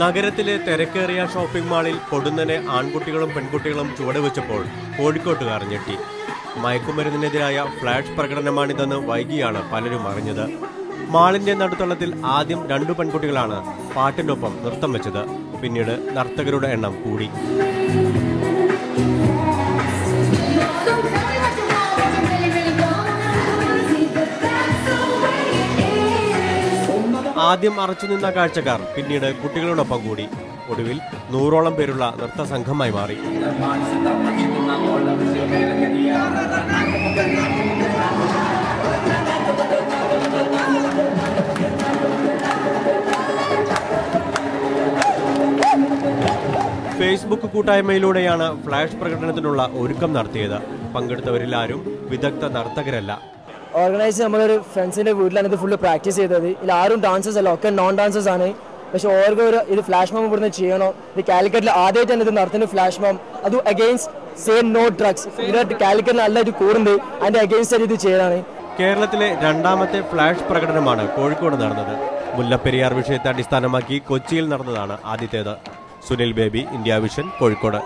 നഗരത്തിലെ തിരക്കേറിയ ഷോപ്പിംഗ് മാളിൽ പൊടുന്നനെ ആൺകുട്ടികളും പെൺകുട്ടികളും ചുവടുവെച്ചപ്പോൾ കോഴിക്കോട്ടുകാർ ഞെട്ടി. മയക്കുമരുന്നിനെതിരായ ഫ്ലാഷ് പ്രകടനമാണിതെന്ന് വൈകിയാണ് പലരും അറിഞ്ഞത്. മാളിന്റെ നടുത്തളത്തിൽ ആദ്യം 2 പെൺകുട്ടികളാണ് പാട്ടിനൊപ്പം നൃത്തം വെച്ചത്. പിന്നീട് നർത്തകരുടെ എണ്ണം കൂടി. ആദ്യം അറച്ചുനിന്ന കാഴ്ചക്കാർ പിന്നീട് കുട്ടികളോടൊപ്പം കൂടി. ഒടുവിൽ 100ഓളം പേരുള്ള നൃത്ത സംഘമായി മാറി. ഫേസ്ബുക്ക് കൂട്ടായ്മയിലൂടെയാണ് ഫ്ലാഷ് പ്രകടനത്തിനുള്ള ഒരുക്കം നടത്തിയത്. പങ്കെടുത്തവരിൽ ആരും വിദഗ്ധ നർത്തകരല്ല. ഓർഗനൈസ് നമ്മളൊരു ഫ്രണ്ട്സിന്റെ വീട്ടിലാണ് ഇത് ഫുള്ള് പ്രാക്ടീസ് ചെയ്തത്. ഇതിൽ ആരും ഡാൻസേഴ്സ് അല്ല, ഒക്കെ നോൺ ഡാൻസേഴ്സ് ആണ്. പക്ഷെ ഓർഗ ഇത് ഫ്ലാഷ് മോം ഇവിടുന്ന് ചെയ്യണോ. ഇത് കാലിക്കറ്റിൽ ആദ്യമായിട്ടാണ് ഇത് നടത്തുന്നത് ഫ്ലാഷ് മോം. അത് അഗെയിൻസ്റ്റ് സേ നോ ഡ്രഗ്സ്. ഇതിനായിട്ട് കാലിക്കറ്റിൽ നല്ലൊരു കൂടുണ്ട്, അതിന്റെ അഗെയിൻസ്റ്റ് ഇത് ചെയ്തതാണ്. കേരളത്തിലെ 2ാമത്തെ ഫ്ലാഷ് പ്രകടനമാണ് കോഴിക്കോട് നടന്നത്. മുല്ലപ്പെരിയാർ വിഷയത്തെ അടിസ്ഥാനമാക്കി കൊച്ചിയിൽ നടന്നതാണ് ആദ്യത്തേത്. Sunil baby, India vision, Kozhikode.